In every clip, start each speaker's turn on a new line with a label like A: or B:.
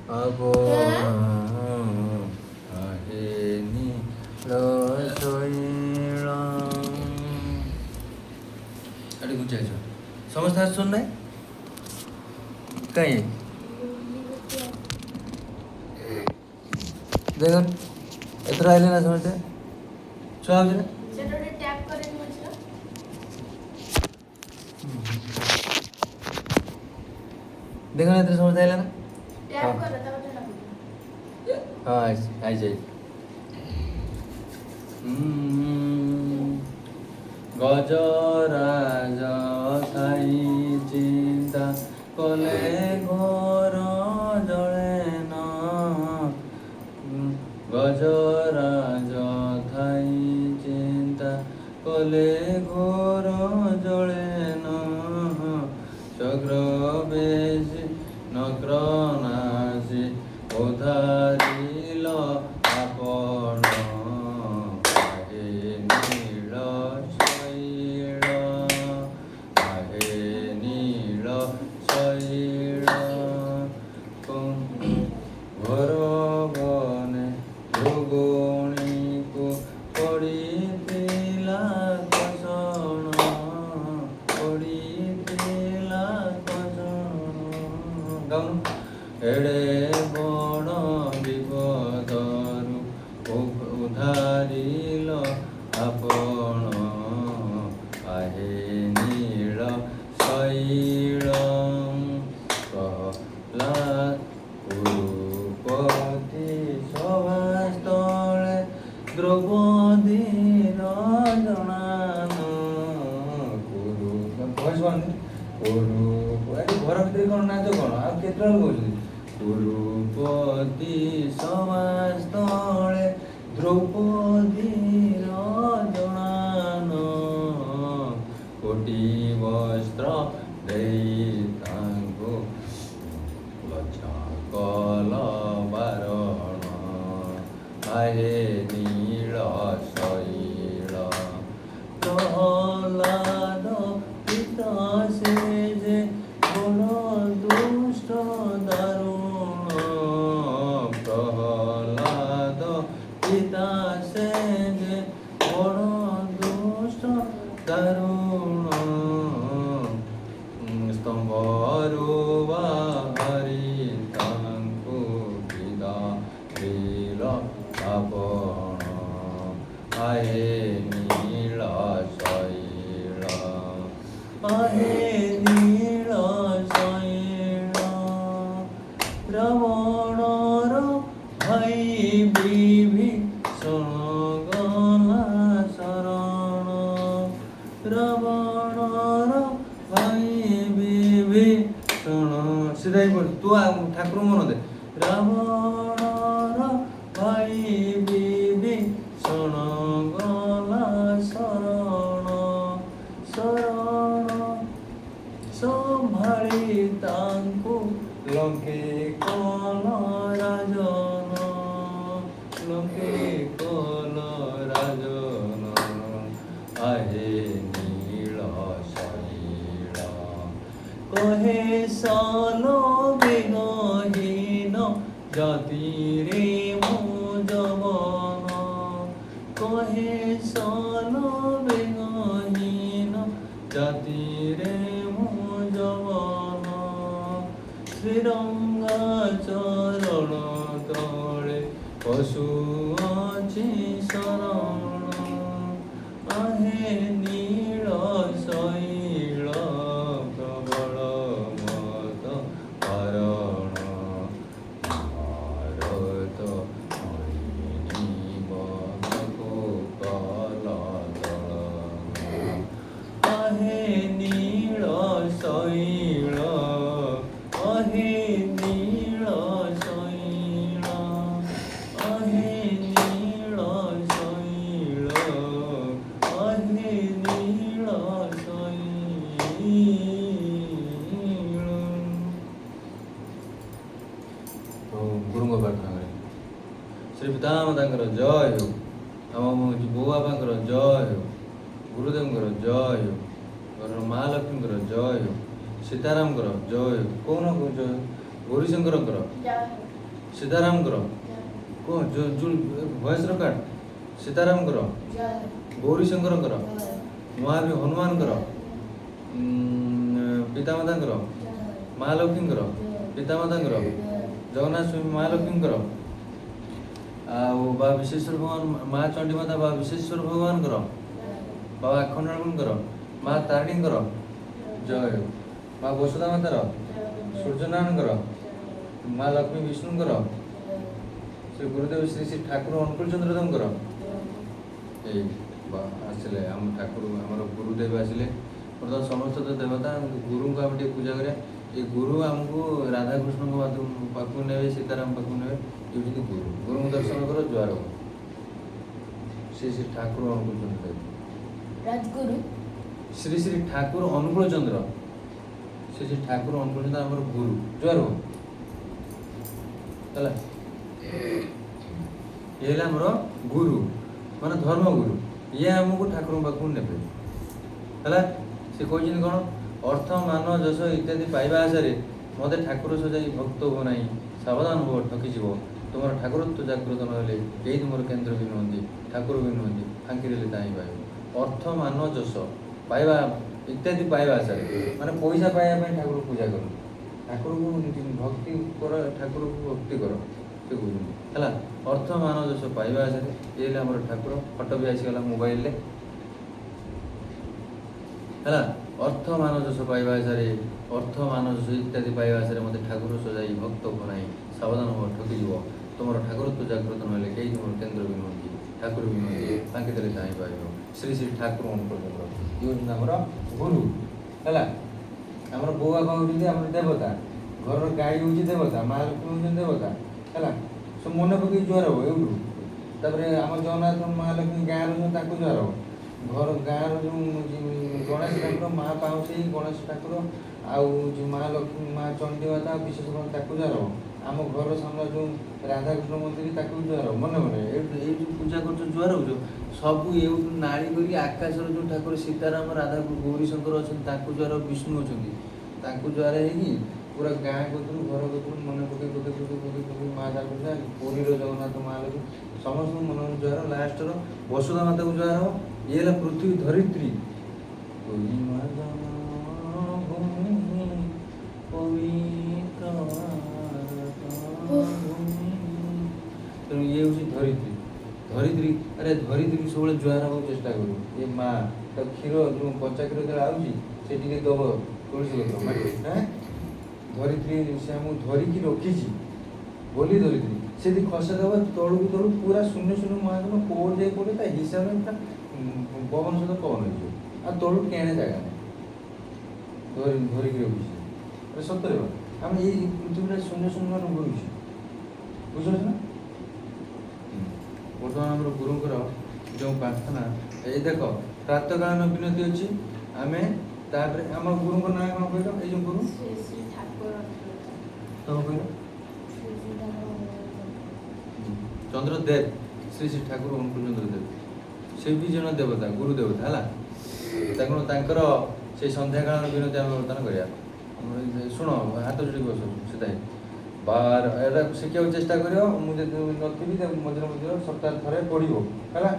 A: ଆପଣ ଆହେ ନୀଳ ଶୈଳ। ଏଠି ଗୁଞ୍ଚାଇଛ ସମସ୍ତେ ଆସୁଛନ୍ତି ନାଇଁ କାହିଁ ଦେଖ ଏଥର ଆଇଲେ ନା ସମସ୍ତେ ଛୁଆ ହଉଛି ନା ଦେଖ ନା ଏଥର ସମସ୍ତେ ଆଇଲେ ନା ହଁ ଆଇଛି গজরাজ থাই চিন্তা কলে ঘর জলে না গজরাজ থাই চিন্তা কলে ঘর জলে না চক্র বেশি নক্র নাশি উধারিল আপন আহে নীল শৈল আহে নীল শৈল ঘর বনে ভৃগুণীକୁ ପଡ଼ିଥିଲା କଷଣ ପଡ଼ିଥିଲା କଷଣ ଗାଉନ ଏଡ଼େ ବଡ଼ ବିପଦରୁ ଉଦ୍ଧାରିଲ ଆପଣ ଆହେ ନୀଳ ଶୈଳ କହଲା କୁରୁପତି ସଭାସ୍ଥଳେ ଦ୍ରୌପଦୀର ଜଣାନ କୁରୁ କହିପାରୁନି କୁରୁ ଏଠି ଘର ଭିତରେ କ'ଣ ନାଚ କ'ଣ ଆଉ କେତେବେଳେ କହୁଛନ୍ତି କୁରୁପତି ସଭାସ୍ଥଳେ ଦ୍ରୌପଦୀର ଜଣାନ କୋଟି ବସ୍ତ୍ର ଦେଇ ତାଙ୍କୁ ଲଜ୍ଜା କଲ ବାରଣ ଆହେ ନୀଳ ଶୈଳ ପ୍ରହ୍ଲାଦ ପିତା ସେ ଯେ ବଡ଼ ଦୁଷ୍ଟ ଦାରୁଣ ପ୍ରହ୍ଲାଦ ପିତା ସେ ଯେ ବଡ଼ ଦୁଷ୍ଟ ଦାରୁଣ স্তম্ভରୁ ବାହାରି ତାଙ୍କୁ ବିଦା ଦିଲ ଆପଣ ଆହେ ନୀଳ ଶୈଳ ଆହେ ନୀଳ ଶୈଳ ରାବଣର ଭାଇ ବିଭୀଷଣ ଗଲା ଶରଣ ରାବଣର ଭାଇ ବିଭୀଷଣ ସିଧା ହିଁ ପଢ ତୁ ଠାକୁର ମନ ଦେ ରାବଣର ଭାଇ ବିଭୀଷଣ ଗଲା ଶରଣ ଶରଣ ସମ୍ଭାଳି ତାଙ୍କୁ ଲଙ୍କେ କଲ ରାଜନ ଲଙ୍କେ କଲ ରାଜନ ଆହେ ନୀଳ ଶୈଳ কহে সালো বেগহীন জাতিরে মো জবন কহে সালো বেগহীন জাতিরে মো জবন শ্রীরঙ্গা চরণ তଳେ পশু ଅଛି ଶରଣ আহে নীଳ শৈଳ প্রবଳ মত হରଣ ভারত হরিণী বনକୁ କଲ ଦଳନ আহে নীଳ শৈଳ আহে নীଳ শৈଳ আহে নীଳ শৈଳ আহে নীଳ ଶୈଳ। ତ ଗୁରୁଙ୍କ ପ୍ରାର୍ଥନା କରେ ଶ୍ରୀ ପିତାମାତାଙ୍କର ଜୟ ହେଉ ଆମ ବୋଉ ବାପାଙ୍କର ଜୟ ହେଉ ଗୁରୁଦେବଙ୍କର ଜୟ ହେଉ ଘରର ମା ଲକ୍ଷ୍ମୀଙ୍କର ଜୟ ହେଉ ସୀତାରାମଙ୍କର ଜୟ ହେଉ କହୁନ ଜୟ ଗୌରୀଶଙ୍କରଙ୍କର ସୀତାରାମଙ୍କର କହ ଭଏସ୍ ରେକର୍ଡ ସୀତାରାମଙ୍କର ଗୌରୀଶଙ୍କରଙ୍କର ମହାବୀର ହନୁମାନଙ୍କର ପିତାମାତାଙ୍କର ମହାଲକ୍ଷ୍ମୀଙ୍କର ପିତାମାତାଙ୍କର ଜଗନ୍ନାଥ ସ୍ୱାମୀ ମହାଲକ୍ଷ୍ମୀଙ୍କର ଆଉ ବା ବିଶ୍ଵେଶ୍ୱର ଭଗବାନ ମା ଚଣ୍ଡୀମାତା ବା ବିଶ୍ଵେଶ୍ୱର ଭଗବାନଙ୍କର ବାବା ଆଖଣ୍ଡଳଙ୍କର ମା ତାରିଣୀଙ୍କର ଜୟ ମା ବସୁଧା ମାତାର ସୂର୍ଯ୍ୟନାରାୟଣଙ୍କର ମା ଲକ୍ଷ୍ମୀ ବିଷ୍ଣୁଙ୍କର ଶ୍ରୀ ଗୁରୁଦେବ ଶ୍ରୀ ଶ୍ରୀ ଠାକୁର ଅନୁକୂଳ ଚନ୍ଦ୍ର ଦେବଙ୍କର ଏଇ ଆସିଲେ ଆମ ଠାକୁର ଆମର ଗୁରୁଦେବ ଆସିଲେ ବର୍ତ୍ତମାନ ସମସ୍ତ ତ ଦେବତା ଗୁରୁଙ୍କୁ ଆମେ ଟିକେ ପୂଜା କରିବା ଏ ଗୁରୁ ଆମକୁ ରାଧାକୃଷ୍ଣଙ୍କ ପାଖକୁ ନେବେ ସୀତାରାମ ପାଖକୁ ନେବେ ଏ ହେଉଛି ଗୁରୁ ଗୁରୁଙ୍କୁ ଦର୍ଶନ କର ଜୁହାର ହବ ଶ୍ରୀ ଶ୍ରୀ ଠାକୁର ଅନୁକୂଳ ଚନ୍ଦ୍ର ଦେବ
B: ରାଜଗୁରୁ
A: ଶ୍ରୀ ଶ୍ରୀ ଠାକୁର ଅନୁକୂଳ ଚନ୍ଦ୍ର ଶ୍ରୀ ଶ୍ରୀ ଠାକୁର ଅନୁକୂଳ ଚନ୍ଦ୍ର ଆମର ଗୁରୁ ଜୁହାର ହବ ହେଲା ଏ ହେଲା ଆମର ଗୁରୁ ମାନେ ଧର୍ମଗୁରୁ ଇଏ ଆମକୁ ଠାକୁରଙ୍କ ପାଖକୁ ନେବେ ହେଲା ସେ କହିଛନ୍ତି କ'ଣ ଅର୍ଥ ମାନ ଯଶ ଇତ୍ୟାଦି ପାଇବା ଆଶାରେ ମୋତେ ଠାକୁର ସଜାଇ ଭକ୍ତ ହୁଅ ନାହିଁ ସାବଧାନ ହୁଅ ଠକିଯିବ ତୁମର ଠାକୁରତ୍ୱ ଜାଗ୍ରତ ନହେଲେ କେହି ତୁମର କେନ୍ଦ୍ର ବି ନୁହନ୍ତି ଠାକୁର ବି ନୁହନ୍ତି ଫାଙ୍କି ଦେଲେ ତାହିଁ ପାଇବ ଅର୍ଥ ମାନ ଯଶ ପାଇବା ଇତ୍ୟାଦି ପାଇବା ଆଶାରେ ମାନେ ପଇସା ପାଇବା ପାଇଁ ଠାକୁର ପୂଜା କର ଠାକୁରକୁ ଭକ୍ତି କର ଠାକୁରକୁ ଭକ୍ତି କର ସେ କହୁଛନ୍ତି ହେଲା ଅର୍ଥ ମାନ ଯଶ ପାଇବା ଆଶାରେ ଇଏ ହେଲେ ଆମର ଠାକୁର ଫଟୋ ବି ଆସିଗଲା ମୋବାଇଲରେ ହେଲା ଅର୍ଥ ମାନ ଯଶ ପାଇବା ଆଶାରେ ଅର୍ଥ ମାନ ଯଶ ଇତ୍ୟାଦି ପାଇବା ଆଶାରେ ମୋତେ ଠାକୁର ସଜାଇ ଭକ୍ତ ହୁଅ ନାହିଁ ସାବଧାନ ହୁଅ ଠକିଯିବ ତୁମର ଠାକୁରତ୍ୱ ଜାଗ୍ରତ ନହେଲେ କେହି ତୁମର କେନ୍ଦ୍ର ବି ନୁହନ୍ତି ଠାକୁର ବି ନୁହନ୍ତି ତାଙ୍କେ ଦେଲେ ଚାହିଁ ପାଇବ ଶ୍ରୀ ଶ୍ରୀ ଠାକୁର ଅନୁକୂଳ ଚନ୍ଦ୍ର ଇଏ ହେଉଛନ୍ତି ଆମର ଗୁରୁ ହେଲା ଆମର ବୋଉ ବାପା ହେଉଛନ୍ତି ଆମର ଦେବତା ଘରର ଗାଈ ହେଉଛି ଦେବତା ମା ଲକ୍ଷ୍ମୀ ହେଉଛନ୍ତି ଦେବତା ହେଲା ସବୁ ମନେ ପକେଇ ଜୁହାର ହବ ଏଉଠୁ ତାପରେ ଆମ ଜଗନ୍ନାଥ ମହାଲକ୍ଷ୍ମୀ ଗାଁର ଯେଉଁ ତାଙ୍କୁ ଜୁହାର ହବ ଘର ଗାଁର ଯେଉଁ ଗଣେଶ ଠାକୁର ମା ପାଉଁଛି ଗଣେଶ ଠାକୁର ଆଉ ଯେଉଁ ମା ଲକ୍ଷ୍ମୀ ମା ଚଣ୍ଡୀମାତା ବିଶେଷ କରି ତାକୁ ଜୁହାର ହବ ଆମ ଘର ସାମ୍ନା ଯେଉଁ ରାଧାକୃଷ୍ଣ ମନ୍ଦିର ତାକୁ ଜୁହାର ହବ ମନେ ମନେ ଏଇ ଯେଉଁ ପୂଜା କରୁଛ ଜୁହାର ହଉଛ ସବୁ ଏଉଠୁ ନାଳି କରି ଆକାଶର ଯେଉଁ ଠାକୁର ସୀତାରାମ ରାଧା ଗୌରୀଶଙ୍କର ଅଛନ୍ତି ତାଙ୍କୁ ଜୁହାର ବିଷ୍ଣୁ ଅଛନ୍ତି ତାଙ୍କୁ ଜୁହାର ହେଇକି ପୁରା ଗାଁ କତରୁ ଘର କତରୁ ମନେ ପକେଇ ମା ଠାକୁର ପୁରୀର ଜଗନ୍ନାଥ ମହାଲକ୍ଷ୍ମୀ ସମସ୍ତଙ୍କୁ ମନେ ମନେ ଜୁହାର ଲାଷ୍ଟର ବସୁଧା ମାତାକୁ ଜୁହାର ହବ ଇଏ ହେଲା ପୃଥିବୀ ଧରିତ୍ରୀ ତେଣୁ ଇଏ ହେଉଛି ଧରିତ୍ରୀ ଧରିତ୍ରୀ ଆରେ ଧରିତ୍ରୀ ସବୁବେଳେ ଜୁହାର ହେବାକୁ ଚେଷ୍ଟା କରିବ ଏ ମା ତାକୁ କ୍ଷୀର ଯେଉଁ କଞ୍ଚା କ୍ଷୀର ଯେତେବେଳେ ଆଉଛି ସେ ଟିକେ ଦେବ ତୁଳସୀ ପତ୍ର ଧରିତ୍ରୀ ସେ ଆମକୁ ଧରିକି ରଖିଛି ବୋଲି ଧରିତ୍ରୀ ସେ ଯଦି ଖସା ଦେବ ତଳକୁ ତଳୁ ପୁରା ଶୂନ୍ୟ ଶୂନ୍ୟ ମହାଜନ କୋଉଠି ଯାଇ ପଡ଼େ ତା ହିସାବରେ ପୁରା ପବନ ସହିତ ପବନ ହେଇଯିବ ଆଉ ତଳୁ କେଣେ ଜାଗା ନାହିଁ ଧରିକି ରଖିଛି ସତରେ ଆମେ ଏଇ ପୃଥିବୀରେ ଶୂନ୍ୟ ଶୂନ୍ୟ ବୁଲୁଛୁ ବୁଝୁଛ ନା ବର୍ତ୍ତମାନ ଆମର ଗୁରୁଙ୍କର ଯେଉଁ ପ୍ରାର୍ଥନା ଏଇ ଦେଖ ପ୍ରାତଃକାଳୀନ ବିନତି ଅଛି ଆମେ ତାପରେ ଆମ ଗୁରୁଙ୍କ ନାଁ କ'ଣ କହିଲ ଏଇ ଯେଉଁ ଗୁରୁ ତମ କହିଲ ଚନ୍ଦ୍ରଦେବ ଶ୍ରୀ ଶ୍ରୀ ଠାକୁର ଅନୁକୂଳ ଚନ୍ଦ୍ରଦେବ ସେ ବି ଜଣେ ଦେବତା ଗୁରୁ ଦେବତା ହେଲା ତେଣୁ ତାଙ୍କର ସେଇ ସନ୍ଧ୍ୟାକାଳର ବିନତି ଆମେ ବର୍ତ୍ତମାନ କରିବା ଶୁଣ ହାତ ଯୋଡ଼ି ବସ ସେଟା ବାର ଏଇଟା ଶିଖିବାକୁ ଚେଷ୍ଟା କରିବ ମୁଁ ଯଦି ନଥିବି ମଝିରେ ମଝିରେ ସପ୍ତାହରେ ଥରେ ପଢ଼ିବ ହେଲା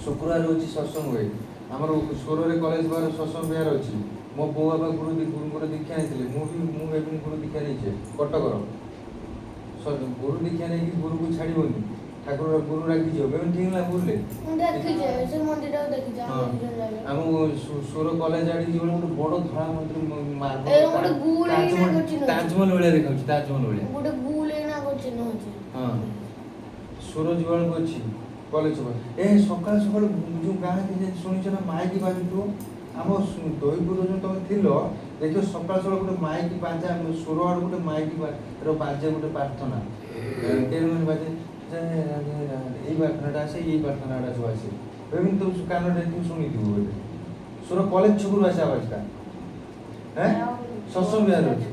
A: ଶୁକ୍ରବାର ହେଉଛି ସତ୍ସଙ୍ଗ ହୁଏ ଆମର ସ୍ୱରରେ କଲେଜ ବାର ସତ୍ସଙ୍ଗ ବିହାର ଅଛି ମୋ ବୋଉ ବାପା ଗୁରୁଙ୍କର ଦୀକ୍ଷା ନେଇଥିଲେ ମୁଁ ଏବେ ଗୁରୁ ଦୀକ୍ଷା ନେଇଛେ କଟକର ଗୁରୁ ଦୀକ୍ଷା ନେଇକି ଗୁରୁକୁ ଛାଡ଼ିବନି ଠାକୁର ଗୁରୁ ରାଗିଯିବ ଏବେ ଠିକ୍ ନା ଭୁଲରେ ଆମ ସ୍ୱର କଲେଜ ଆଡ଼ିକି ଯିବ ଗୋଟେ ବଡ଼ ଧଳା ମନ୍ଦିର ତାଜମହଲ ଭଳିଆ ଦେଖାଉଛି ତାଜମହଲ ଭଳିଆ ହଁ ସ୍ୱର ଯିବାକୁ ଅଛି କଲେଜ ଏ ସକାଳୁ ସକାଳୁ ଯେଉଁ ଗାଁ ଶୁଣିଛ ନା ମାଇକି ବାଜୁଥିବ ଆମ ଦହିପୁର ଯେଉଁ ତମେ ଥିଲ ଦେଖିବ ସକାଳୁ ସକାଳୁ ଗୋଟେ ମାଇକି ବାଜା ସ୍ୱର ଆଡ଼ୁ ଗୋଟେ ମାଇକି ବାଜେ ଗୋଟେ ପ୍ରାର୍ଥନା ବାଜେ ଏଇ ପ୍ରାର୍ଥନାଟା ଆସେ ଏଇ ପ୍ରାର୍ଥନାଟା ସବୁ ଆସେ ବିଭିନ୍ନ ତ କାନରେ ତୁ ଶୁଣିଥିବୁ ବୋଧେ ସ୍ୱର କଲେଜ ଛକରୁ ଆସେ ଆବାଜଟା হ্যাঁ সৎসঙ্গ বিহার আছে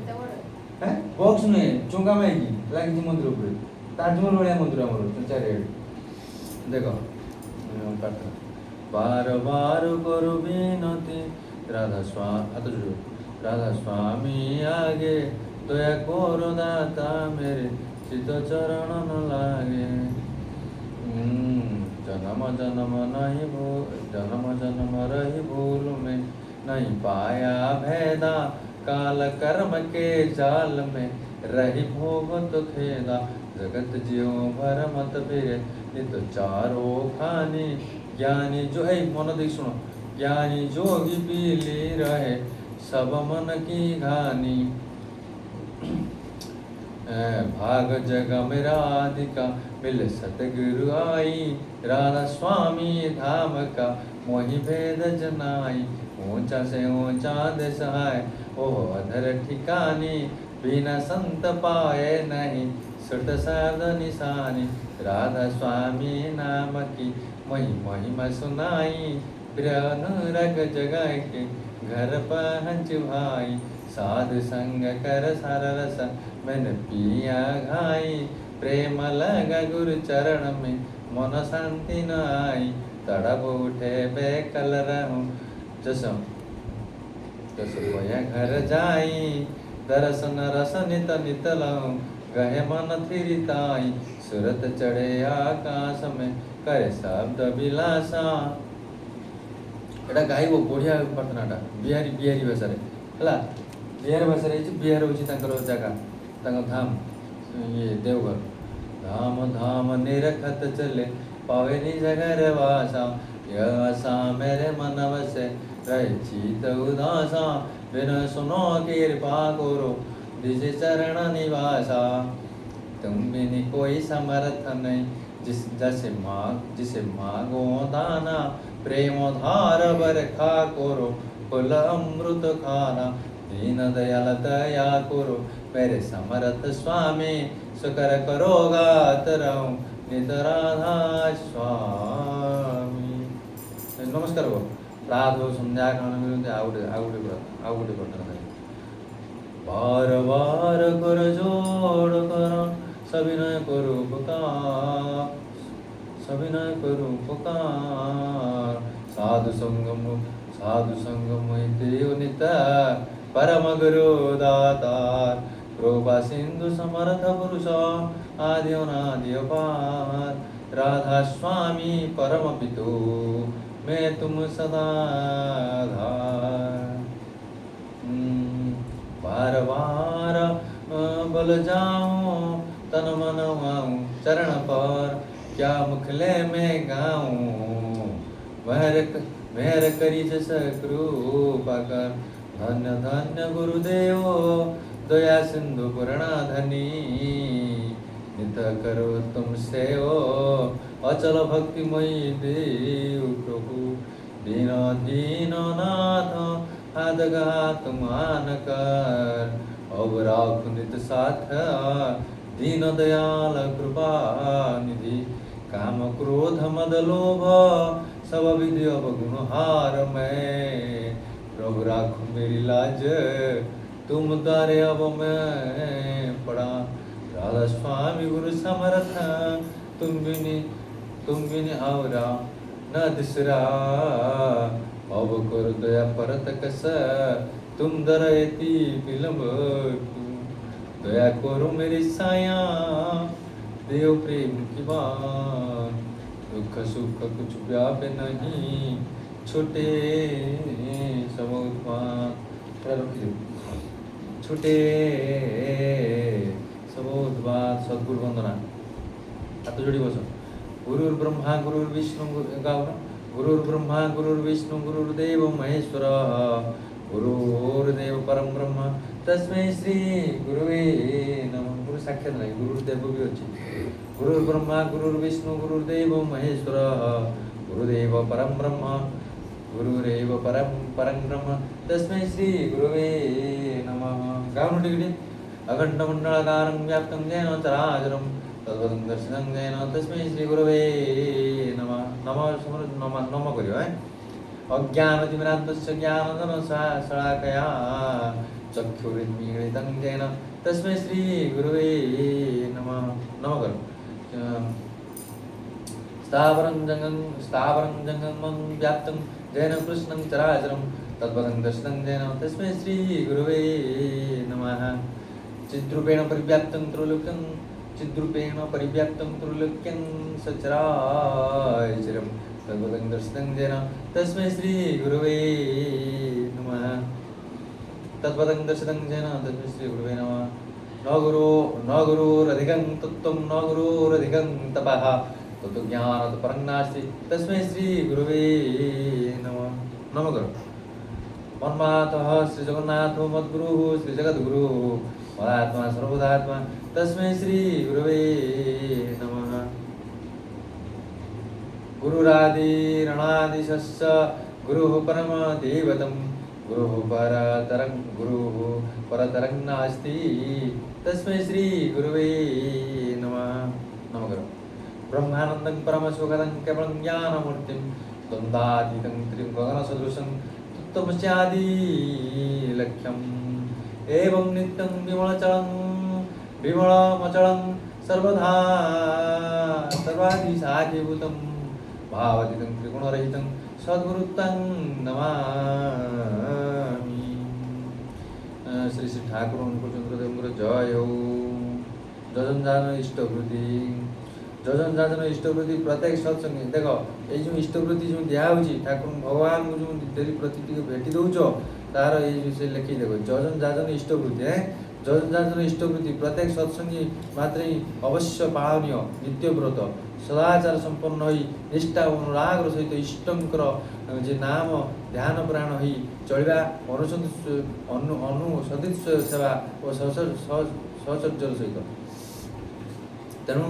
A: হ্যাঁ বক্স নয় চুঙ্গা মাইকি লাগিছে মন্দির উপরে তাজমহল ভଳିଆ মন্দির আমার চারিআড়ে দেখো প্রার্থনা বার বার করো বিনতি রাধা স্বামী রাধা স্বামী আগে दया करो दाता मेरे चित चरण न लागे। जन्म जन्म रही भूल में, नहीं पाया भेदा काल कर्म के जाल में, रही भोग तो खेदा जगत जियो भर मत फिरे, ये तो चारों खानी ज्ञानी जो है मन देख सुनो, ज्ञानी जोगी पीली रहे सब मन की घानी। भाग जग में राधिका मिल सतगुरु आई, राधा स्वामी धाम का मोहि भेद जनाई। ऊंचा से ऊंचा देश है ओ अधर ठिकानी, बिना संत पाए नहीं सुट साध निशानी। राधा स्वामी नाम की महिमा सुनाई, प्रिय अनुराग जगाए के घर पहुँच भाई। साधु संग कर सार रस मैंने पिया घाई, प्रेम लगा गुरु चरण में मन शांति न आई। तड़प उठे बेकल रहूं जसो भया घर जाई, दर्शन रस नित नित लाऊं गहे मन थिरिताई। सूरत चढ़े आकाश में करे शब्द विलासा। एटा गाइबो बढ़िया प्रार्थनाटा बिहारी बिहारी भाषा है। बिहार भाषा बिहार हूँ जगह धाम ये देवघर। धाम धाम निरखत चले पावे निज घर वासा, यह आशा मेरे मन बसे रहे चित उदासा। बिन सुनो कृपा करो दिज चरण निवासा, तुम बिन कोई समर्थ नहीं जिसे मांगो दाना। प्रेम धार बरखा करो फुल अमृत खाना, दीन दयाल दया करो मेरे समर्थ स्वामी। सुकर करो गात रहूं नित राधा स्वामी। नमस्कार हो प्रातः संध्या आउटे बार बार कर जोड़ कर सविनय करो पुकार। साधु संगम देव निता परम गुरु दातार। कृपा सिंधु समर्थ पुरुष आदि अनादि अपार। राधा स्वामी परम पितु मैं तुम सदा आधार। बार बार बल जाऊं तन मन आऊं चरण पर, क्या मुखले में गाऊं मेहर करी जस कृपा कर। धन्य धन्य गुरुदेव दया सिंधु पूर्णा धनी, नित करो तुम सेवो अचल भक्तिमयी देव प्रभु। दीन दीन नाथ हादगा तुम आन कर, अब राख नित साथ दीन दयाल कृपा निधि। काम क्रोध मद लोभ सब विधि अवगुण हार मैं, प्रभु राखो मेरी लाज तुम तारे अब मैं पड़ा। राधा स्वामी गुरु समर्थ तुम बिन आवरा न दिसरा। अब कर दया परत कस तुम दरयती विलंब। दया करो मेरी साया देव प्रेम की बात। दुख सुख कुछ व्यापे नहीं छोटे सब छुटे सब सद्गुरु वंदना। हाथ जोड़ी बस। गुरुर् ब्रह्मा गुरुर्विष्णु गाओ ना। गुरुर् ब्रह्मा गुरुर्विष्णु गुरुर्देव महेश्वर, गुरुर्देव परम ब्रह्म तस्मै श्री गुरुवे नमः। गुरु साक्षात नहीं, गुरुदेव भी अच्छी। गुरुर् ब्रह्मा गुरुर्विष्णु गुरुर्देव महेश्वर, गुरुदेव परम ब्रह्म गुरुरेव परम ब्रह्म तस्मै श्री गुरुवे नमः। गाओ टिकटी। अखंड मंडलाकारं व्याप्तं येन चराचरं तद्पदं दर्शनं येन तस्मै श्री गुरुवे नमः। नमः करियो है। अज्ञानतिमिरान्धस्य ज्ञानघनशलाकया चक्षुरुन्मीलितं येन तस्मै श्री गुरुवे नमः। नमः करो। स्थावरं जंगमं व्याप्तं येन कृष्णं चराचरं तद्पदं दर्शनं येन तस्मै श्री गुरुवे नमः। चिद्रूपेण परिव्याप्तं त्रैलोक्यं चिद्रूपेण परिव्याप्तं त्रैलोक्यं सचराचरं तद्पदं दर्शितं येन तस्मै श्री गुरुवे नमः तद्पदं दर्शितं येन तस्मै श्री गुरुवे नमः न गुरुरधिकं तत्त्वं न गुरुरधिकं तपः ततो ज्ञानात् परं नास्ति तस्मै श्री गुरुवे नमः नमः करो मन्मातः श्री जगन्नाथो मद्गुरुः श्री जगद्गुरुः मदात्मा सर्वदात्मा तस्मै श्री गुरुवे नमः गुरुरादिरणादिशस्य गुरुः परमदैवतं गुरुः परतरं नास्ति तस्मै श्री गुरुवे नमः नमः करो ब्रह्मानन्दं परमसुखदं केवलं ज्ञानमूर्तिं द्वन्द्वातीतं त्रिगगनसदृशं तत्त्वमस्यादिलक्ष्यम् एवं नित्यं विमलमचलं सर्वदा सर्वादिसाखीभूतं भावातीतं त्रिगुणरहितं सद्गुरुतं नमामि। श्री श्री ठाकुर अनुकूलचंद्रदेव जय हो। যজন জানো ইষ্টবৃত্তি যজন জানো ইষ্টবৃত্তি প্রত্যেক সৎসঙ্গে দেখ এই যে ইষ্টবৃত্তি যে দিয়াহଉଛି ঠাকুর ভগবান যে ডেলি প্রতিটিকে ভେଟି ଦଉଛ ତାର এই যে ଲେଖି ଦେଖ যজন জানো ইষ্টবৃত্তি যজন জানো ইষ্টবৃত্তি প্রত্যেক সৎসঙ্গী মাত্রে অবশ্য পালনীয় নিত্যব্রত সদাচার সম্পন্ন হই নিষ্ঠা ও অনুরাগর সহিত ইষ্টଙ୍କର যে নাম ধ্যান প্রাণ হই চଳିବା ସଦିତ୍ୱ ସେବା ଓ ସହଚର୍ଯ୍ୟର ସହିତ ତେଣୁ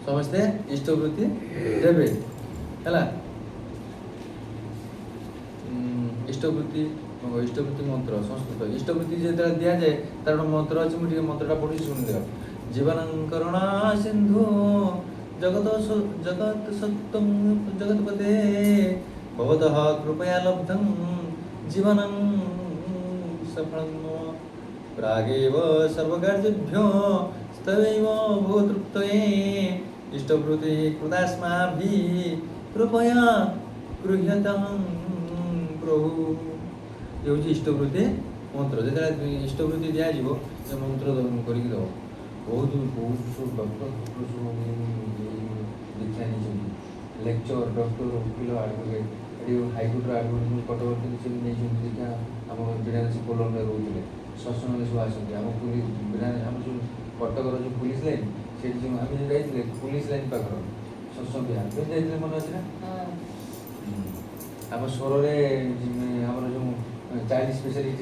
A: ସମସ୍ତେ ଇଷ୍ଟବୃତ୍ତି ଦେବେ ହେଲା। ଇଷ୍ଟବୃତ୍ତି ମନ୍ତ୍ର ସଂସ୍କୃତ ଇଷ୍ଟବୃତ୍ତି ଯେତେବେଳେ ଦିଆଯାଏ ତାର ଗୋଟେ ମନ୍ତ୍ର ଅଛି ମୁଁ ଟିକେ ମନ୍ତ୍ରଟା ପଢ଼ୁଛି ଶୁଣିଦେବ। ଜୀବନଂ କରୁଣା ସିନ୍ଧୁ ଜଗତ ସତ୍ତ୍ୱଂ ଜଗତ୍ପତେ ଭବତଃ କୃପୟା ଲବ୍ଧଂ ଜୀବନଂ ସଫଳଂ प्रागेव सर्वकार्येभ्यो स्तवैव भूतृप्तये इष्टवृत्ति कृतास्माभिः कृपया गृह्यतां प्रभु। ये हूँ इष्टवृत्ति मंत्र जो इष्टवृत्ति दिज्व ये मंत्र करी दब बहुत बहुत डॉक्टर दीक्षा नहीं लेक्चर डॉक्टर वकिल आडभोकेट हाईकोर्टर आडभोकेट कटक नहीं दीक्षा आम विरासी पोल में रोते सत्संग सब आसती आम पुलिस आम जो कटकर जो पुलिस लाइन से आम जो जाइए पुलिस लाइन पाखर सत्संग बिहार जाइए मन अच्छे ना आम स्वर आम जो चाइल्ड स्पेशलिस्ट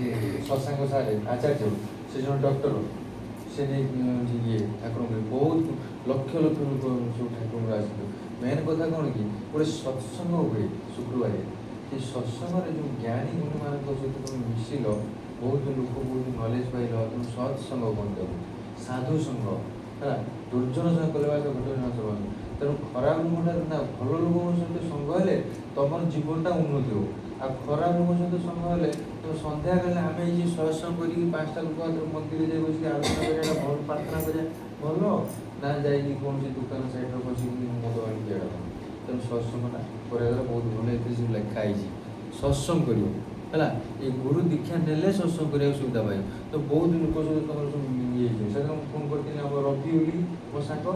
A: सत्संग सारे आचार्य से जो डॉक्टर से ये ठाकुर बहुत लक्ष लक्ष लोक सब ठाकुर आसते मेन कथा कौन कि गोटे सत्संग हुए शुक्रवार से सत्संग जो ज्ञानी गुणी मान सहित तुम मिशिल बहुत लोक बहुत नॉलेज पाइल तुम सत्संग कौन साधु संघ है दुर्जन संग कले घटे नाश तेणु खराब लोक ना भल लोक सहित संघ हेले तुम जीवनटा उन्नति हो आ खराब लोक सहित संघ हेले तुम सन्ध्या गले आम ये सत्संग कर 5टा लोक मंदिर जाए बस आलोचना करा भल प्रार्थना करा भल ना जाइए कौन दुकान साइड बस मद आनी तेणु सत्संगटा कर बहुत भल ये लिखाई सत्संग कर है ये गुरु दीक्षा ने सत्संग करने सुविधा पाए तो बहुत लोक सहित तुम सब ये से फोन करती रवि ओली मो सांग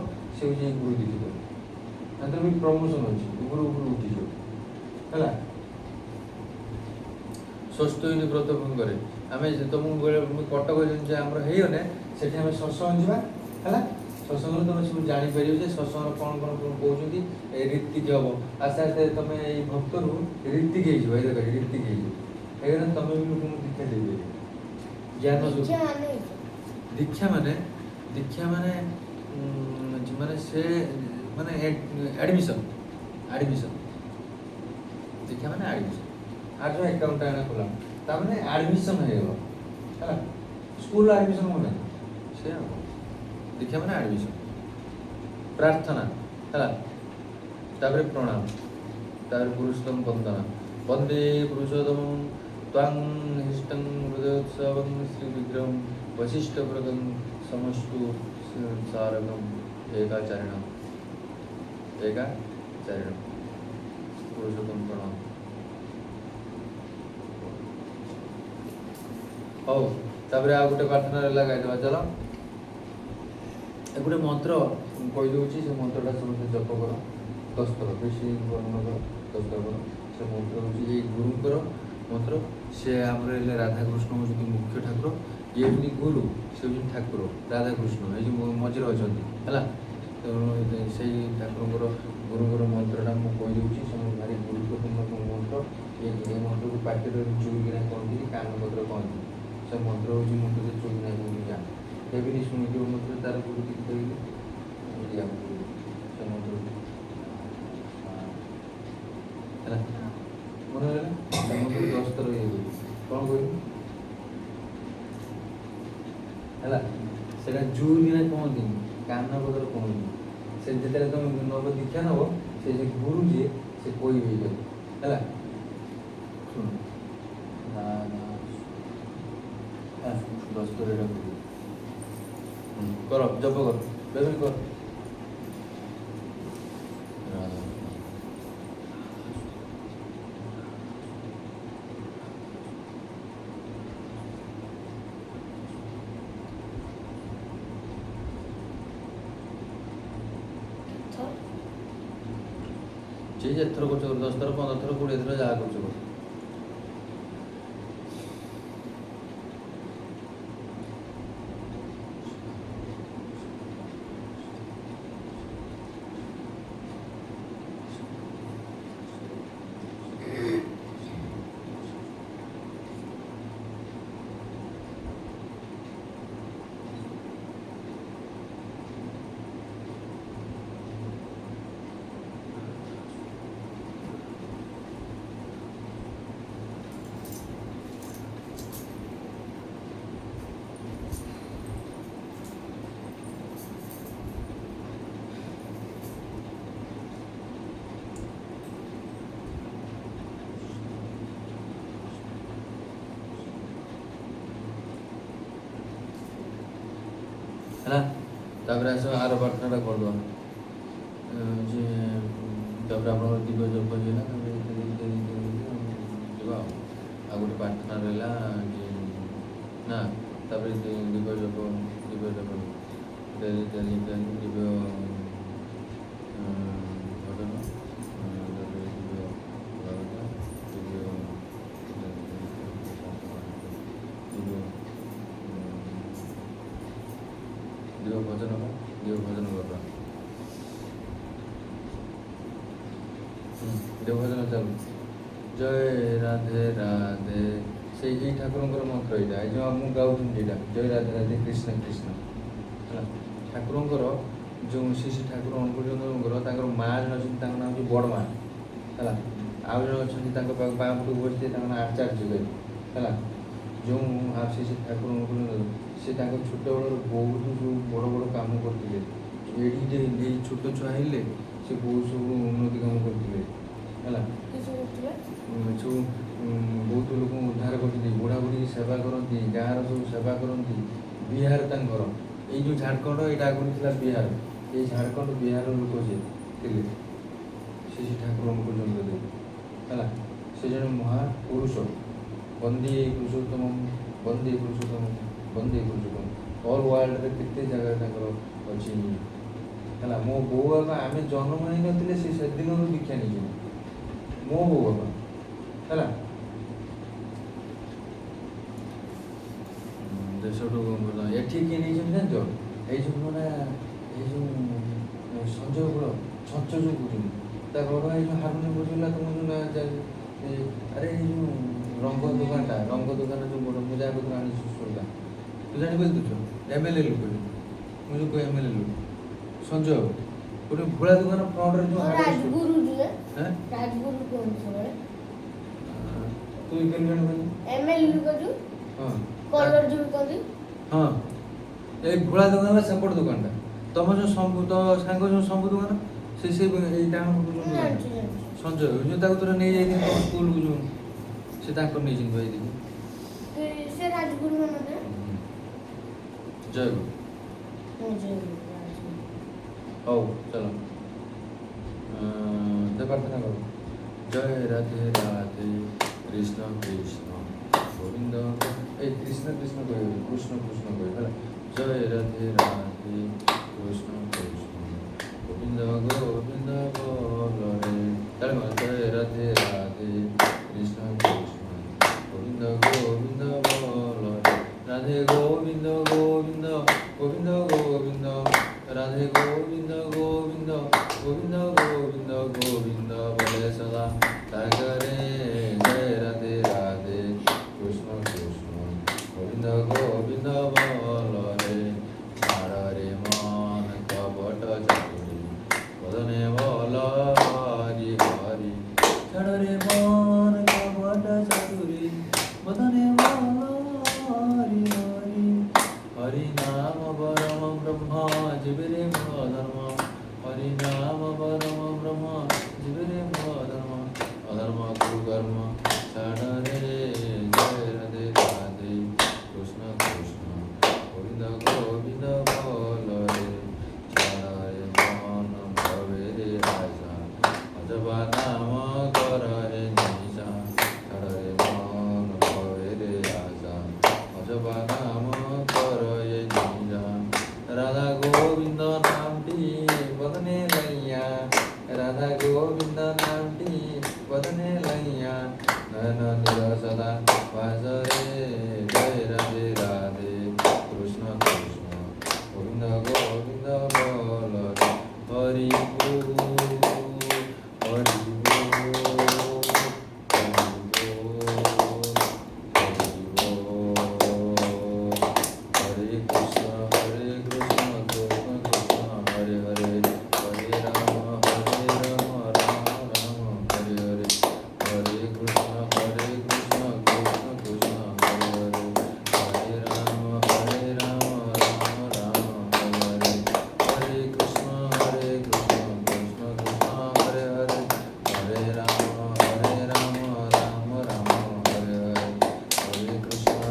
A: से गुरु दीक्षित भी प्रमोशन अच्छी गुरु गुरु उठिज है षष्ठी व्रत करे आम तुमको कटक आम होने से सत्संग जावा है सत्संग तुम सब जापर सत्संग कौन कौन कहते ऋतिक हम आस्ते आस्ते तुम ये भक्त रू ऋतिक हो ऋतिक हो तुम भी लोक दीक्षा दे ज्ञान दीक्षा माने माने से माने एडमिशन दीक्षा माने एडमिशन आज जो अकाउंट आना खोला ताने एडमिशन हो है स्कूल एडमिशन होना से दीक्षा माने एडमिशन प्रार्थना है तापर प्रणाम तापर पुरुषोत्तम वंदना वंदे पुरुषोत्तम त्वां हिष्टं हृदयोत्सवं श्रीविग्रहं वसिष्ठप्रदं समस्तु सारगम् एकाचरणं पुरुषोत्तम प्रणाम। ତାପରେ ଆଉ ଗୋଟେ ପ୍ରାର୍ଥନାରେ ଲଗାଇଦେବା। ଚାଲ ଗୋଟେ ମନ୍ତ୍ର କହିଦେଉଛି, ସେ ମନ୍ତ୍ରଟା ସମସ୍ତେ ଜପ କର 10 ଥର, ବେଶୀ ବର୍ଣ୍ଣନ କର 10 ଥର କର। ସେ ମନ୍ତ୍ର ହେଉଛି ଏଇ ଗୁରୁଙ୍କର ମନ୍ତ୍ର। ସେ ଆମର ହେଲେ ରାଧାକୃଷ୍ଣ ହେଉଛନ୍ତି ମୁଖ୍ୟ ଠାକୁର, ଇଏ ହେଉଛନ୍ତି ଗୁରୁ, ସେ ହେଉଛନ୍ତି ଠାକୁର ରାଧାକୃଷ୍ଣ, ଏଇ ଯେଉଁ ମଝିରେ ଅଛନ୍ତି ହେଲା। ତେଣୁ ସେଇ ଠାକୁରଙ୍କର ଗୁରୁଙ୍କର ମନ୍ତ୍ରଟା ମୁଁ କହିଦେଉଛି, ସେମାନେ ଭାରି ଗୁରୁତ୍ୱପୂର୍ଣ୍ଣ ମନ୍ତ୍ର। ଏ ମନ୍ତ୍ରକୁ ପାଟିରେ ଚୁରିକିନା କହନ୍ତି, କାନ ପତ୍ର କହନ୍ତି। ସେ ମନ୍ତ୍ର ହେଉଛି ମୁଁ ତୋତେ ଚୁରିକିନା କହନ୍ତି ଯା କେବେ ଶୁଣିଥିବ ମନ୍ତ୍ର, ତାର ଗୁରୁ କିଛି କହିଲି ସେ ମନ୍ତ୍ର ହେଲା ମନେ ରହିଲା। ସେ ମନ୍ତ୍ର 10 ଥର ଇଏ କରୁ, କ'ଣ କହିଲୁ ହେଲା। ସେଇଟା ଜୁରିକିନା କହନ୍ତିନି, କାନ ପତ୍ର କହନ୍ତି। ସେ ଯେତେବେଳେ ତୁମେ ନବ ଦୀକ୍ଷା ନେବ, ସେ ଯେ ଗୁରୁ ଯିଏ ସେ କହିବେ ଏଇଟାକୁ ହେଲା। ଶୁଣ 10 ଥର ଏଇଟା କର, ଜପ କର, ବେବି କର। যে যেଥର କରୁଛ କର, 10 ଥର 15 ଥର 20 ଥର ଯାହା କରୁଛ କର। ହେଲା। ତାପରେ ଆସ ଆର ପ୍ରାର୍ଥନାଟା କରିଦେବା ଯେ ତାପରେ ଆପଣଙ୍କର ଦିବ୍ୟ ଜପ ହେଇଗଲା। ତାପରେ ଯିବା ଆଉ ଗୋଟେ ପ୍ରାର୍ଥନା ରହିଲା ଯେ ନା, ତାପରେ ଦିବ୍ୟ ଜପ ଦିବ୍ୟ ଭଜନ ତାପରେ ଦିବ୍ୟ ଭଜନ କରିବା। ଭଜନ ଚାଲୁ। ଜୟ ରାଧେ ରାଧେ, ସେଇ ଏଇ ଠାକୁରଙ୍କର ମନ୍ତ୍ର ଏଇଟା, ଏଇ ଯେଉଁ ମୁଁ ଗାଉଛନ୍ତି ଏଇଟା, ଜୟ ରାଧେ ରାଧେ କୃଷ୍ଣ କୃଷ୍ଣ ହେଲା। ଠାକୁରଙ୍କର ଯେଉଁ ଶ୍ରୀ ଠାକୁର ଅନୁକୂଳଚନ୍ଦ୍ରଙ୍କର ତାଙ୍କର ମାଆ ଜଣେ ଅଛନ୍ତି, ତାଙ୍କ ନାଁ ହେଉଛି ବଡ଼ ମାଆ ହେଲା। ଆଉ ଜଣେ ଅଛନ୍ତି ତାଙ୍କ ପାଖ ବାଁ ପଟକୁ ବସିଥିଲେ, ତାଙ୍କ ନାଁ ଆଚାର୍ଯ୍ୟ ଗାଈ ହେଲା। ଯେଉଁ ଶ୍ରୀ ଠାକୁର ଅନୁକୂଳଚନ୍ଦ୍ର ସେ ତାଙ୍କ ଛୋଟବେଳରୁ ବହୁତ ସବୁ ବଡ଼ ବଡ଼ କାମ କରିଥିଲେ। ଏଇଠି ଏଇ ଛୋଟ ଛୁଆ ହେଲେ ସେ ବହୁତ ସବୁ ଉନ୍ନତି କାମ କରିଥିଲେ ହେଲା। ସବୁ ବହୁତ ଲୋକଙ୍କୁ ଉଦ୍ଧାର କରିଛନ୍ତି, ବୁଢ଼ାବୁଢ଼ୀ ସେବା କରନ୍ତି, ଗାଁର ସବୁ ସେବା କରନ୍ତି। ବିହାର ତାଙ୍କର, ଏଇ ଯେଉଁ ଝାଡ଼ଖଣ୍ଡ ଏଇଟା ଆଗରୁ ଥିଲା ବିହାର, ଏଇ ଝାଡ଼ଖଣ୍ଡ ବିହାରର ଲୋକ ସେ ଥିଲେ ଶ୍ରୀ ଠାକୁର ଅନୁକୂଳଚନ୍ଦ୍ର ଦେବ ହେଲା। ସେ ଜଣେ ମହାପୁରୁଷ, ବନ୍ଦେ ପୁରୁଷୋତ୍ତମ ବନ୍ଦେ ପୁରୁଷୋତ୍ତମ ବନ୍ଦେ ପୁରୁଷୋତ୍ତମ। ଅଲ୍ ୱାର୍ଲଡରେ କେତେ ଜାଗାରେ ତାଙ୍କର ଅଛି ହେଲା। ମୋ ବୋଉ ବାପା ଆମେ ଜନ୍ମ ହେଇନଥିଲେ ସେ ସେଦିନରୁ ଦୀକ୍ଷା ନେଇଛନ୍ତି, ମୋ ବୋଉ ବାପା ହେଲା। ଦେଶଠୁ ଏଠି କିଏ ନେଇଛନ୍ତି ଜାଣିଛ? ଏଇ ଯେଉଁ ମାନେ ଏଇ ଯେଉଁ ସଞ୍ଜୟ କୂଳ ଛଞ୍ଚ ଯେଉଁ କହୁଛନ୍ତି, ତା ଘର ଏଇ ଯେଉଁ ହାରମୋନିୟମ ବଜିଲା ତୁମ ଯେଉଁ ଆରେ ଏଇ ଯେଉଁ ରଙ୍ଗ ଦୋକାନଟା, ରଙ୍ଗ ଦୋକାନ ଯେଉଁ ବଡ଼ ମୁଁ ଯାହା କତରୁ ଆଣିଛି ଶୁଣିଲା, ତୁ ଜାଣିପାରୁଛୁ MLA ଲୋକ, ମୁଁ ଯେଉଁ କହ MLA ଲୋକ ସଞ୍ଜୟ, ଗୋଟେ ଭୋଳା ଦୋକାନ ଫ୍ରଣ୍ଟରେ ଯେଉଁ
B: ରାଜଗୁରୁ
A: ତୁ କେମିତି ଜାଣିପାରୁଛୁ?
B: MLA ଲୋକ ଯେଉଁ କଲର ଯେଉଁ କହନ୍ତି,
A: ହଁ ଏଇ ଭୋଳା ଦୋକାନ ସେପଟ ଦୋକାନଟା, ତମ ଯେଉଁ ଶମ୍ଭୁ ତ ସାଙ୍ଗ ଯେଉଁ ଶମ୍ଭୁ ଦୋକାନ ସେ ଏଇ ଟାଣ ସଞ୍ଜୟ ଯେଉଁ ତାକୁ ତୋର ନେଇଯାଇଥିଲି ତମ ସ୍କୁଲକୁ, ଯେଉଁ ସେ ତାଙ୍କର ନେଇଛନ୍ତି ଭାଇ ଦିଦି
B: ସେ ରାଜଗୁରୁ ମାନେ
A: ଜୟ ଗୁରୁ। ହଉ ଚାଲ ପ୍ରାର୍ଥନା କର। ଜୟ ରାଧେ ରାଧେ କୃଷ୍ଣ କୃଷ୍ଣ ଗୋବିନ୍ଦ এই কৃষ্ণ কৃষ্ণ কই কৃষ্ণ কৃষ্ণ কই হ্যাঁ জয় রাধে রাধে কৃষ্ণ কৃষ্ণ গোবিন্দ গোবিন্দ বল রে তাহলে মানে জয় রাধে রাধে কৃষ্ণ কৃষ্ণ গোবিন্দ গোবিন্দ বল রে রাধে গোবিন্দ গোবিন্দ গোবিন্দ গোবিন্দ রাধে গোবিন্দ গোবিন্দ গোবিন্দ গোবিন্দ গোবিন্দ বলে সদা সাগরে জয় রাধে রাধে কৃষ্ণ কৃষ্ণ গোবিন্দ গোবিন্দ বল রে ছাড় রে মন কপট চাতুরি বদনে বল হরি হরি ছাড় রে মন কপট চাতুরি বদনে বল হরি হরি হরি নাম পরম ব্রহ্ম জীবরে ধর্ম হরি নাম পরম ব্রহ্ম জীবরে ধর্ম অধর্ম কুকর্ম ছাড় রে জয় রাধে রাধে কৃষ্ণ কৃষ্ণ গোবিন্দ গোবিন্দ বল রে ছাড় রে মন ভবে রে রাজা অজবা নাম কর হে নিশা ছাড় রে মন ভবে রে রাজা অজবা নাম কর হে নিশা রাধা গোবিন্দ নামটি বদনে লইয়া রাধা গোবিন্দ নামটি বদনে লইয়া নয়ন নীর সদা বাজরে জয় রাধে রাধে কৃষ্ণ কৃষ্ণ গোবিন্দ গোবিন্দ বল রে হরি বল হরি বল হরি বল হরে কৃষ্ণ কৃষ্ণ কৃষ্ণ হরে হরে হরে রাম রাম রাম হরে হরে হরে কৃষ্ণ কৃষ্ণ কৃষ্ণ হরে হরে হরে রাম রাম রাম হরে হরে হরে কৃষ্ণ কৃষ্ণ কৃষ্ণ হরে হরে হরে রাম রাম রাম হরে হরে হরে কৃষ্ণ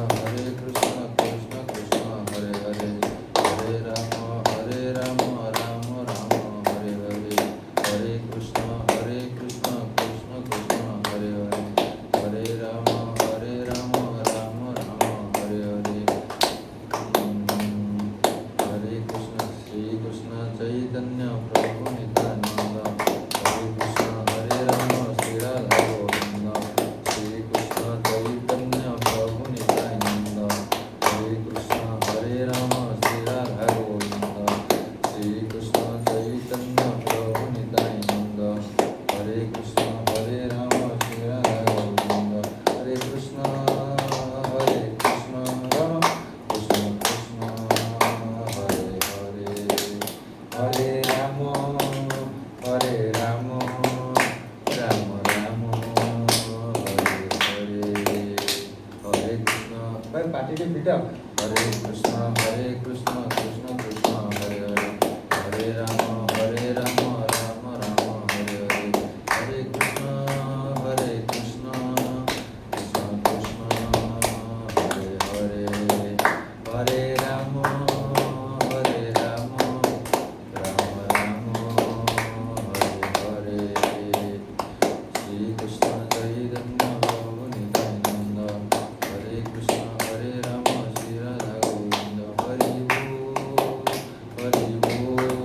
A: কৃষ্ণ কৃষ্ণ হরে হরে হরে রাম রাম রাম হরে হরে হরে কৃষ্ণ কৃষ্ণ কৃষ্ণ হরে হরে হরে রাম রাম রাম হরে হরে হরে কৃষ্ণ শ্রী কৃষ্ণ চৈতন্য প্রভু নিত্যানন্দ হরে কৃষ্ণ হরে রাম শ্রী রাধা গোবিন্দ শ্রী কৃষ্ণ চৈতন্য প্রভু নিত্যানন্দ হরে কৃষ্ণ হরে রাম শ্রী রাধা গোবিন্দ শ্রী কৃষ্ণ চৈতন্য প্রভু নিত্যানন্দ হরে কৃষ্ণ হরে রাম শ্রী রাধা গোবিন্দ হরে কৃষ্ণ রাম কৃষ্ণ কৃষ্ণ হরে হরে হরে রাম হরে রাম রাম রাম হরে হরে হরে কৃষ্ণ ভাই পাটিকে পিটাও হরে কৃষ্ণ কৃষ্ণ কৃষ্ণ হরে হরে হরে রাম রাম রাম হরে হরে হরে কৃষ্ণ কৃষ্ণ কৃষ্ণ হরে হরে হরে রাম রাম রাম হরে হরে শ্রী কৃষ্ণ চৈতন্য প্রভু নিত্যানন্দ হরে কৃষ্ণ হরে রাম শ্রী রাধা গোবিন্দ হরি বল হরি বল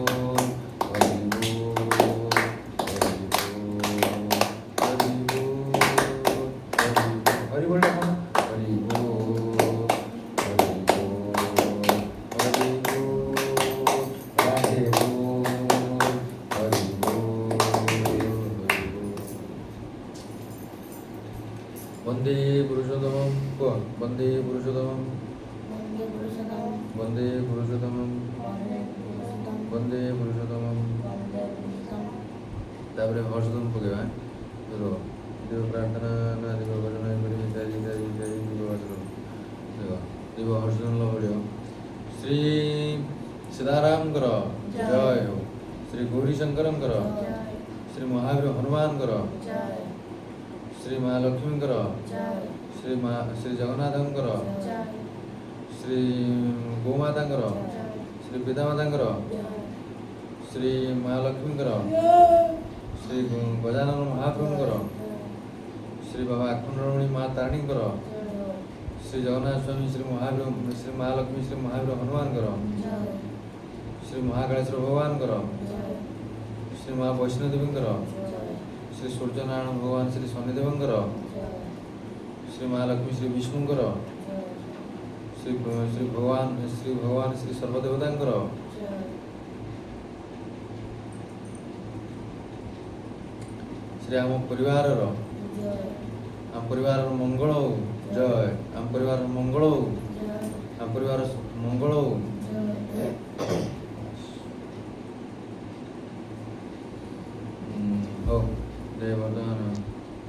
A: হরি বল হরি বল হরি বল হরি বল হরি বল হরি বল হরি বল রাধে বল হরি বল হরি বল বন্দে পুরুষোত্তমম কোন বন্দে পুরুষোত্তমম বন্দে পুরুষোত্তমম বন্দে পুরুষোত্তমম তারপরে হর্ষধন পকেবা ধরো দেব প্রার্থনা না দেব ভজনা করি ইত্যাদি ইত্যাদি ইত্যাদি দিব হর্ষধন দেখো দিব হর্ষধন লো পড়িও শ্রী সীতারাম কর জয় हो श्री गौरी शंकरम कर श्री महावीर हनुमान कर श्री महालक्ष्मी कर श्री जगन्नाथ कर श्री गोमाता कर श्री पितामाता कर श्री महालक्ष्मी कर श्री गजानन महाप्रभु कर श्री बाबा अखंडरमणि माँ तारिणी कर श्री ଶ୍ରୀ ଜଗନ୍ନାଥ ସ୍ୱାମୀ ଶ୍ରୀ ମହାବୀର ଶ୍ରୀ ମହାଲକ୍ଷ୍ମୀ ଶ୍ରୀ ମହାବୀର ହନୁମାନଙ୍କର ଶ୍ରୀ ମହାକାଳେଶ୍ୱର ଭଗବାନଙ୍କର ଶ୍ରୀ ମା ବୈଷ୍ଣୋଦେବୀଙ୍କର ଶ୍ରୀ ସୂର୍ଯ୍ୟନାରାୟଣ ଭଗବାନ ଶ୍ରୀ ଶନିଦେବଙ୍କର ଶ୍ରୀ ମହାଲକ୍ଷ୍ମୀ ଶ୍ରୀ ବିଷ୍ଣୁଙ୍କର ଶ୍ରୀ ଭଗବାନ ଶ୍ରୀ ସର୍ବଦେବତାଙ୍କର ଶ୍ରୀ ଆମ ପରିବାରର ମଙ୍ଗଳ ହଉ ଜୟ ଆମ ପରିବାରର ମଙ୍ଗଳ ହଉ ଆମ ପରିବାର ମଙ୍ଗଳ ହଉ